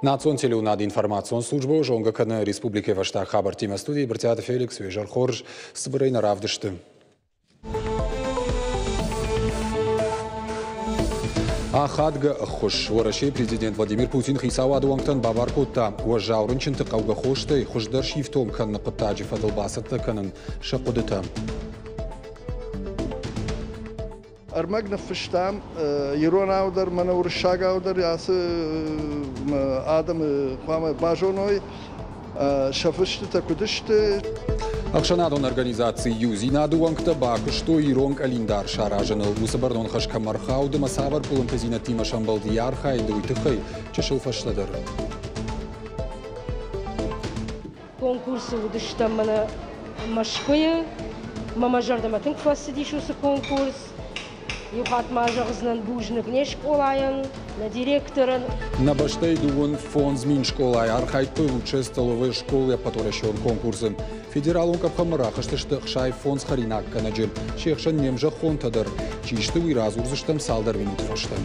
Национ телеунад информацион службы жонгаканы республике вашта хабар тема студии Бартиата Феликс Вежар Хорж Сбрейна Равдышты. Ахадга хуш ворашей президент Владимир Путин хисаваду вангтан бабаркутта уажаурынчынты кауга хошты хуждар шифтом канна паттаджи фадылбасатта канын шакудыта. Armagna verstaan, Jeroen-ouder, Manor Shag-ouder, ja, Adam kwam Bajonoi, Шафышты такудышты. Акшанадон организации Юзи надувангта баку, что Иронг Алиндар шаражаныл Мусабардон Хашкамархауды Масавар Пулантазина Тима Шамбалдияр Хайду и Тыхай, Чешил Фашладар. Конкурсы удыштам мана Машкоя, Мамажардаматын квасидишусы конкурс. Юхат мажарзнан бужны гнеш колаyan, на директорын. На баштай дугун фонд змин школай архайпы лучшие столовые школы, поторящие конкурсы. Федералун капхамарах, что хшай фонд с харинак канаджи, шехшан немжа хонтадыр, чишты уиразурзыштам салдар винут фаштам.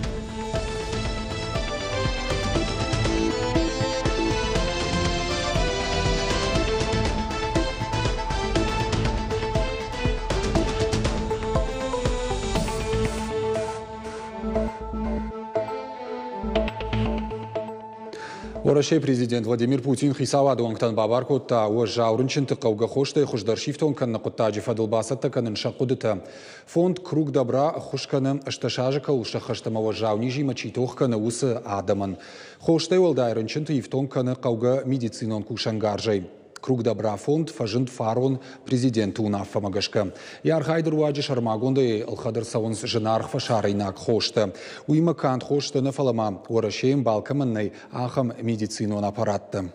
Орашей президент Владимир Путин хисаваду ангтан бабаркутта уажаурынчынты кауга хоштай хуждар шифтон канна куттаджи фадылбасатта канын шакудыта. Фонд «Круг добра» хушканы ашташажыка улшахаштама уажаунижи мачитох каны усы адаман. Хоштай уалдайрынчынты ифтон каны кауга медицинон кушангаржай. «Круг добра» фонд фажынт фарон президенту унафа магашка. Ярхайдыр уаджи шармагонды алхадыр савонс жынарх фашарайнак хошта. Уйма кант хошта на фалама орашеем балкаманнай ахам медицинон аппаратты.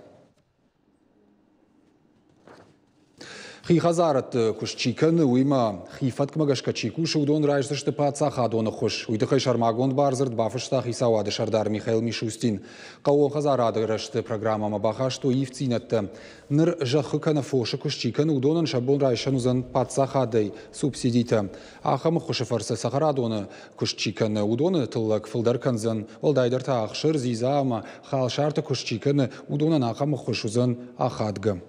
Хихазарат кушчикан уйма хифат кмагашка чикуш удон райштышты пацаха дона хош. Уйдыхай шармагонд барзырд бафышта хисавады шардар Михаил Мишустин. Као хазарады рашты программа баха, что ивцинатты. Ныр жахыкана фоша кушчикан удонан шабон райшанузан пацахадой субсидита. Ахам хошефарса сахарадона кушчикан удоны тыллак фылдарканзан. Олдайдарта ахшыр зизама халшарта кушчикан удонан ахам хошузан ахадга.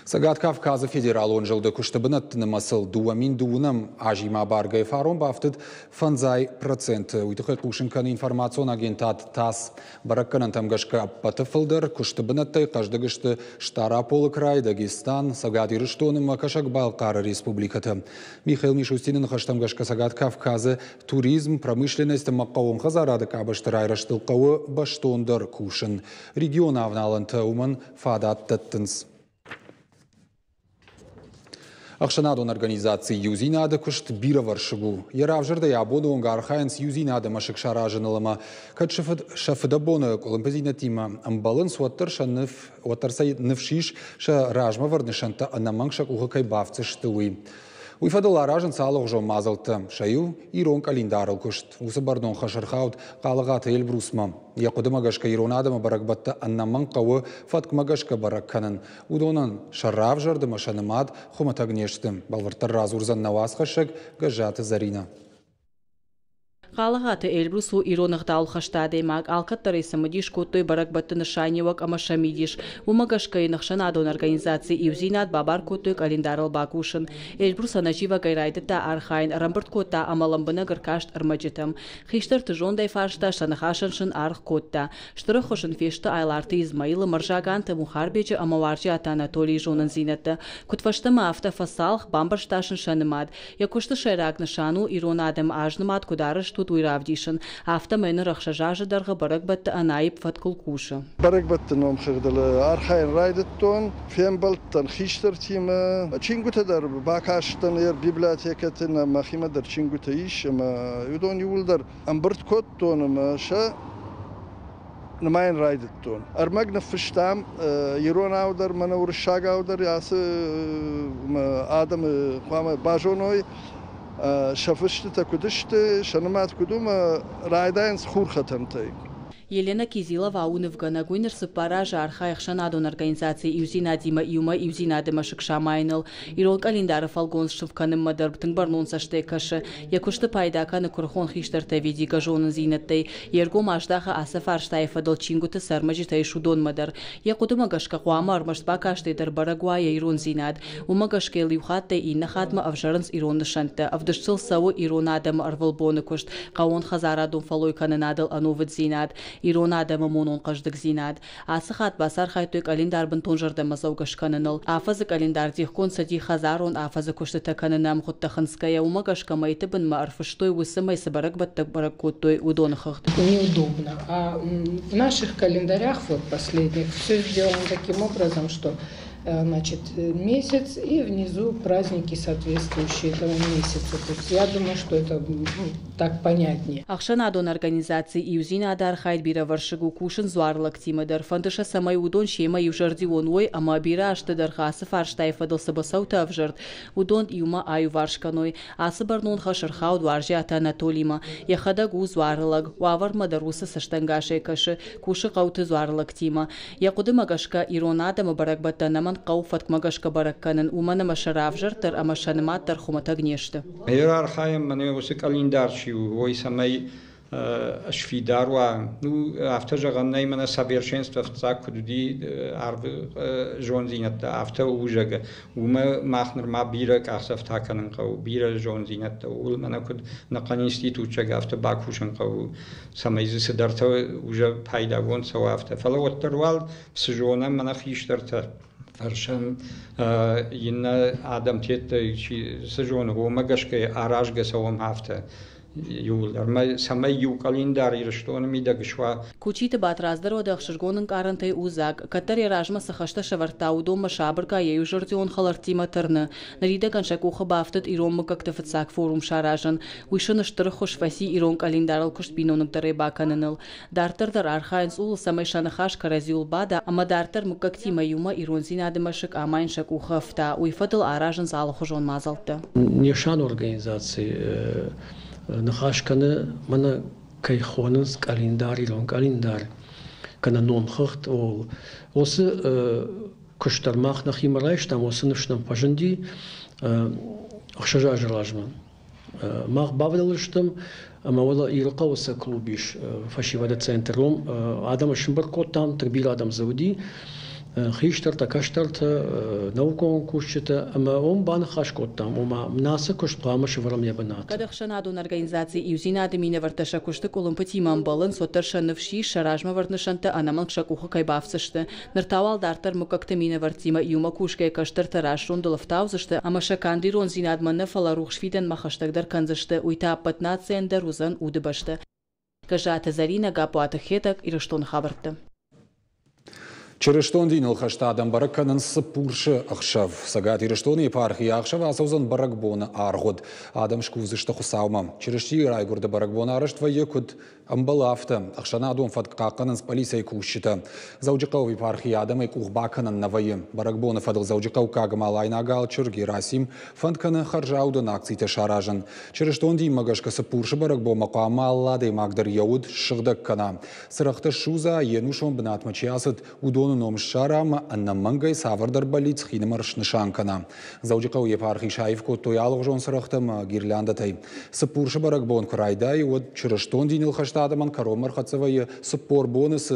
Сагат Кавказа федерал он жылды куштабынаттыны масыл дуамин дуунам ажима баргай фарон бафтыд фанзай процент. Уйтыхай кушынканы информацион агентат ТАСС баракканан тамгашка патыфылдар куштабынаттай каждыгышты Штара Полы край, Дагестан, Сагат Ирыштоным Макашак Балкар республиката. Михаил Мишустинын хаштамгашка Сагат Кавказа туризм, промышленность маккауым хазарады кабаштырай раштылкауы баштондар кушын. Регион авналанты уман фадат таттынс. Акшанадон организации Юзи надо кушт бира варшигу. Яравжырда ябоду онгархайнс Юзи надо машик шаражынылыма. Кат шафыдабона колымпазина тима. Амбалын суаттарсай нывшиш ша ражма варнышанта анамангшак ухакай бавцы штуи. Уйфадыл аражын салық жо мазылты. Шаю ирон календарыл кушт. Усы бардон хашархаут қалығаты ел брусма. Яқуды магашка ирон адама баракбатта аннаман қауы фатк магашка баракканын. Удонан шаррав жарды машанымад хуматагнештім. Балварттар разурзан навасқашык гажаты зарина. Қалағаты Эльбрусу иронықта алқаштады маг алқаттар есімідеш көттой барак баттыны шайневак амашамидеш. Умагашкай нақшанадон организации Ивзинат бабар көттой календарыл бакушын. Эльбрус анажива гайрайдыта архайн рамбырт көтта амаламбына гыркашт армаджетам. Хиштар тыжондай фаршта шанахашыншын арх көтта. Штыры хошын фешті айларты Измаилы маржаганты мухарбечі амаваржи ата Анатолий жонын зинатты. Күтфаштыма автофасалх бамбаршташын шанымад. Якушты шайрак нышану иронадым ажнымад кударышту уйравдишын. Автомены рахшажажы дарға барак батты анайып фаткул кушы. Барак батты ном қырдылы архайын райдыттон, фембалттан хиштар тимы, чингутадар бакаштан ер библиотекатын махимадар чингута иш, юдон юлдар амбырт коттон ша نماين رايدتون أرمجنا فشتام يرون أودر منور الشاق أودر ياس آدم قام باجونوي شافشت تكودشت شنمات كدوم رايدين سخور ختمتي Елена Кизилова унывгана гуйнерсы паража архаих шанадон организации Юзинадима Юма Юзинадима Шикшамайныл. Ирон календаров алгон шывканым мадарбтың барнон саштекашы. Якушты пайдаканы курхон хиштарта видига жонын зинеттэй. Ерго маждаха асафар штайфадыл чингуты сармажитай шудон мадар. Якуды магашка қуама армаштбакаштайдар Барагуая ирон зинад. Умагашке ливхаттай инна хатма авжарынс иронны шанты. Авдышцыл савы иронадама арвалбоны кушт. Қауон хазарадун фалой канынадыл ановыд зинад. Иронадама монон қаждык зинад. Асыхат басар хайтуй календарбын тонжардама заугашканыныл. Афазы календар дихкон сади хазарон афазы куштыта канынам хуттахынская. Умагашка майтыбын ма арфыштой высымай сабарак баттак баракотой удонхахт. Неудобно. А в наших календарях вот последних все сделано таким образом, что значит, месяц и внизу праздники, соответствующие этому месяцу. То есть я думаю, что это так понятнее. Ахшанадон организации Юзинада архайд бира варшигу кушин зуарлак тимадар. Фандыша самай удон шема южардион ой, ама бира аштадар хасы фарштайфадал сабасаута авжард. Удон юма аю варшканой. Асы барнон хашархау дваржи ата Анатолима. Яхада гу зуарлаг. Уавар мадаруса саштангаше каши. Куши қауты зуарлак тима. Якуды магашка иронада мабаракбата наман قوفت مگشک برکانن اومن مشراف جرتر اما شنمات در خومت گنیشته. هیرارخایم منو واسه کالیندارشی و ویسامی اشفیدار و نو افتجا غنی من سابیرشنست وفتزا کدودی عرب جون زینت افته اوجگه و ما مخنر ما بیرک اخسفت هکنن قو بیر جون زینت و من کد نقانیستی تو چه افته باکوشن قو سمیزی سدرت اوج پیدا گون سو افته فلوت تروال سجونه من خیش درت فرشن این آدم تیت سجون و مگش که آراج گسوم هفته یول ما سمی یو کالینداری رشتون میده گشوا کوچیت باترازدر و دخشرگونن کارنتی اوزاگ کتری راجم سخشت شورتاو دو مشابر کا یو جرتیون خلرتی مترنه نریده کنشکو خبافتت ایرون مککتفت ساک فورم شاراجن ویشنشتر خوش فسی ایرون کالیندارل کشت بینونک دره باکننل دارتر در آرخاینس اول سمی شنخاش کرزیول بادا اما دارتر مککتی میوما ایرون زیناد مشک آماین شکو خفتا ویفدل آراجن زالخو جون مازلتا نشان организации نخاشكنا منا كيخونس كالنداري لون كالندار كنا نونخت أو وس كشتر ماخ نخي مرايش تام وس نشنا بجندي أخشجا جراجمان ماخ بافدلشتم أما ولا يلقى وس كلوبيش فشي ودا центром آدم شنبركو تام تربيل آدم زودي خيشترتا كشترتا نوكون كوشتا اما بان خاشكوتام وما مناسك كوش قامش ورم يبنات كدخشنادون организации Юзинады мине варташа кушты колумпатиман балын сотарша навши шаражма вартнашанта анаман кшакуха кайбавсышты нартавал дартар мукакта мине вартима юма кушкай каштарта рашрун долафтаузышты ама шакандирон зинадманна фаларухшвиден махаштагдар канзышты уйта 15 дарузан удыбашты кажата зарина гапуата хетак ираштон хабарты Черештон дин алхаштадам бараканын сыпуршы ахшав. Сагат ирештон епархи ахшав асаузан баракбона аргод. Адам шкузышты хусаума. Черешти райгурда баракбона арыштва екуд амбалафта. Ахшанадон фадкаканын с полицией кушчита. Зауджикау епархи адам и кухбаканын навайым. Баракбона фадл зауджикау кагамалайна галчыр Герасим фандканы харжаудан акцийте шаражан. Черештон дин магашка сыпуршы баракбо мақама аллады магдар яуд шыгдаккана. Сырахты шуза енушон бнатмачиасыд удон نوم شارم ان منگای ساوردر بالیت خیلی مرش نشان کنم. زوجی قوی پارخی شایف کو تویال جون سرختم گیرلنده تی. سپورش برگ بون کرایدای و چرشتون دینل خشتاد من کارمر خدسوی سپور بونس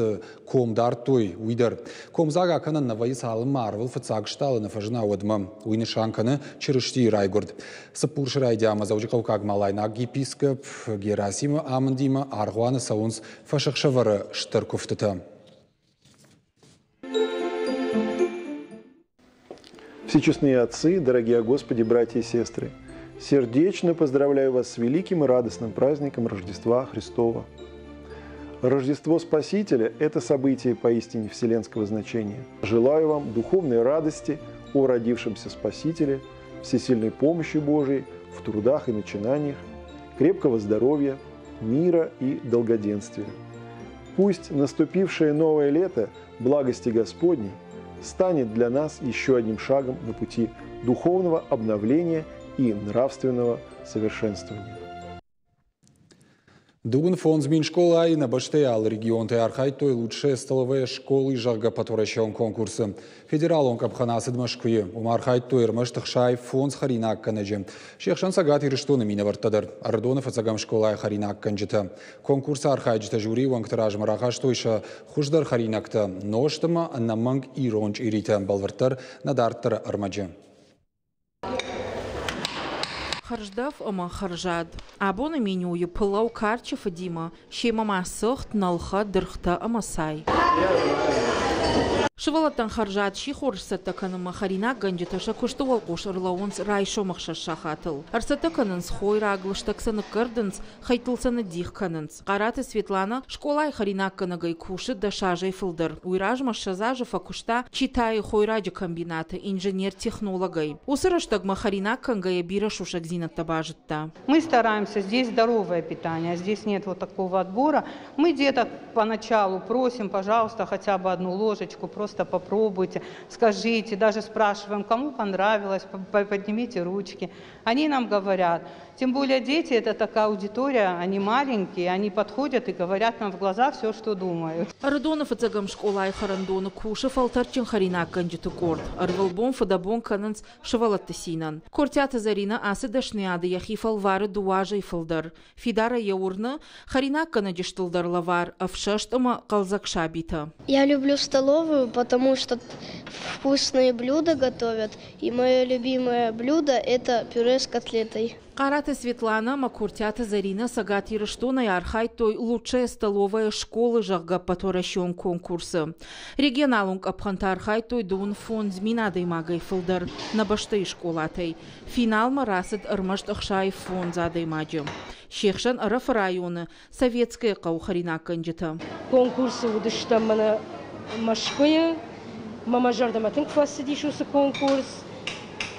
کومدار توی ویدر. کومزاگا کنن نوی سالم مارول فتساگشتال نفجنا ودم وی نشان کنه چرشتی رایگرد. سپورش رایدام زوجی قو کاگ مالای ناگی پیسکپ گراسیم آمندیم آرغوان سونس فشخشور شترکفتم. Всечестные отцы, дорогие Господи, братья и сестры, сердечно поздравляю вас с великим и радостным праздником Рождества Христова. Рождество Спасителя – это событие поистине вселенского значения. Желаю вам духовной радости о родившемся Спасителе, всесильной помощи Божией в трудах и начинаниях, крепкого здоровья, мира и долгоденствия. Пусть наступившее новое лето благости Господней станет для нас еще одним шагом на пути духовного обновления и нравственного совершенствования. Дугун фонд змин школа и на баштеял регион Архай той лучшие столовые школы жага потворящего конкурса. Федерал он капханасы Москвы. Умархай той рмаштых шай фонд харинак канаджи. Шехшан сагат и рештуна мина вартадар. Ардонов отсагам школа харинак канджита. Конкурс Архай джита жюри ван ктараж марахаш тойша хуждар харинакта. Ноштама наманг и ронч ирита балвартар надартар армаджи. Харждав ома харжад. Абона меню ю пылау карча фадима. Шема масыхт налха дырхта амасай. Шывалаттан харжат шихорсата каныма харинак ганджиташа куштуал кушарлауынс райшо махшаш шахатыл. Арсата канынс хойра аглыштаксаны кырдынс, хайтылсаны дих канынс. Қараты Светлана школай харинак канагай кушы да шажай фылдыр. Уйражма шазажа факушта читай хойраджа комбината инженер-технологай. Усырыштагма харинак кангая бира шушак зинатта бажытта. Мы стараемся, здесь здоровое питание, здесь нет вот такого отбора. Мы деток поначалу просим, пожалуйста, хотя бы одну ложечку, просто попробуйте, скажите, даже спрашиваем, кому понравилось, поднимите ручки. Они нам говорят. Тем более дети, это такая аудитория, они маленькие, они подходят и говорят нам в глаза все, что думают. Ардонов отзагам школай харандону куши фалтарчин харинак ганджиту корд. Арвалбон фадабон кананс шавалатты синан. Кортята зарина асы дашниады яхи фалвары дуажай фалдар. Фидара яурна харинак канаджиштылдар лавар, а в шаштама калзак шабита. Я люблю столовую, потому что вкусные блюда готовят. И мое любимое блюдо это пюре с котлетой. Қараты Светлана, Макуртята Зарина, Сагат Ирыштуна и Архай той лучшая столовая школы жагга потворящон конкурса. Регионалунг Абханта Архай той дун фонд зминадай магай фылдар на баштай школатай. Финал марасыд армашт ахшай фонд задай маджим. Шехшан Араф районы, советская каухарина канджита. Конкурсы удыштамана Москвы, мама жардаматын квасидишусы конкурс.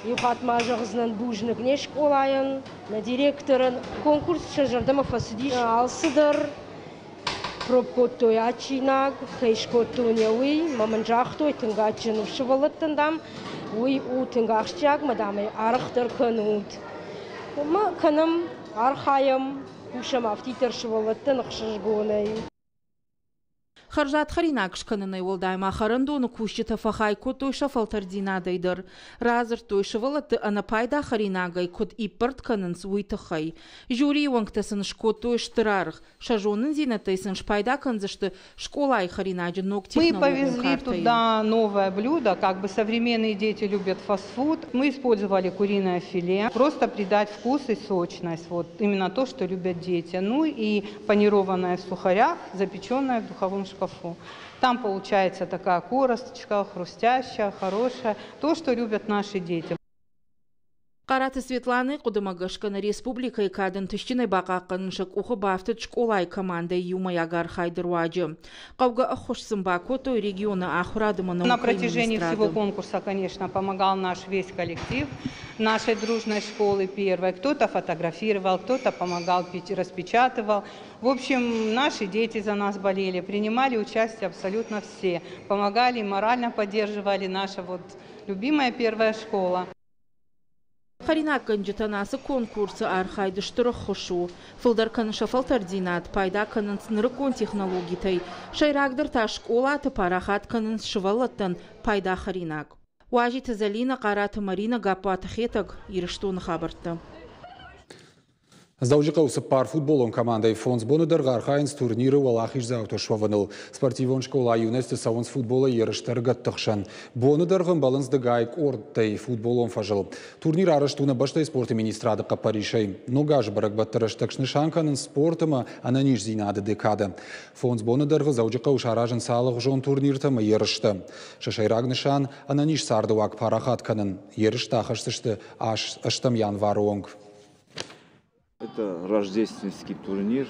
Юхат мажағызынан бужнық нешк олайын, на директорын. Конкурс шажардама фасидиш алсыдыр. Пробкот той ачинаг, хайшкот той неуи, маманжақ той тыңгачын ұшывалыттындам. Уи у тыңгақшчаг мадамай арықтыр күнуд. Ма күнім архайым, кушам афтитер шывалыттын ұқшыжгонай. Харжат харинак шканынай волдайма харандону кущита фахай кот той шафалтар динадайдыр. Разыр той шывалаты анапайда харинагай кот иппарт канынс уйтахай. Жюри вангтасын шкот той штырарых. Шажонын зинатайсын шпайда канзышты школай харинаджи ног технологию. Мы повезли туда новое блюдо, как бы современные дети любят фастфуд. Мы использовали куриное филе, просто придать вкус и сочность. Вот именно то, что любят дети. Ну и панированное в сухарях, запеченное в духовом шкафу. Там получается такая коросточка, хрустящая, хорошая, то, что любят наши дети. Қараты Светланы Қудымагашқаны республика и кадын түштіне бақаққаныншық ұқы бафты школай команда юмаягар хайдыруаджы. Қауға ақошсын баку той регионы ахурадымына. На протяжении всего конкурса, конечно, помогал наш весь коллектив нашей дружной школы первой. Кто-то фотографировал, кто-то помогал, распечатывал. В общем, наши дети за нас болели, принимали участие абсолютно все. Помогали, морально поддерживали наша вот любимая первая школа. Харинак ганджитанасы конкурсы архайды штырық хушу. Фылдар каныша фалтардинат, пайда канынс нырыкон технологитай. Шайрагдыр ташк олаты парахат канынс шывалаттан пайда харинак. Уажиты Залина, Қараты Марина, Гапаты Хетаг, Ирыштуны хабарты. Сдаужиқа усып пар футболон командой фонд сбонудар гархайнс турниры валахиш зауто шваваныл. Спортивон школа юнесты сауынс футбола ерыштар гаттықшан. Бонударғын баланс дыгайк ордтай футболон фажыл. Турнир арыштуна баштай спорты министрады қапаришай. Ногаж барак баттырыштықшны шанканын спортыма ананиш зинады декада. Фонд сбонударғы заужиқа ушаражын салық жон турниртыма ерышты. Шашайрагны шан ананиш сардуак парахатканын. Ерыштақышсышты аштам январ онг. Это рождественский турнир.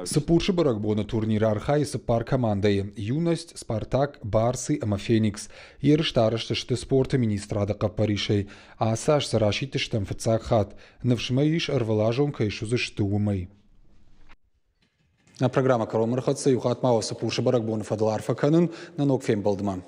Сапурши баракбона турнира архай сапар командой. Юность, Спартак, Барсы, Амафеникс. Ерыштарыштышты спорта министрада Капаришей. А саш сарашитыштам фацакхат. Навшмаиш арвалажон кайшузышты умай. На программа Коромархатса юхатмау сапурши баракбона фадаларфаканын на ног фем балдма.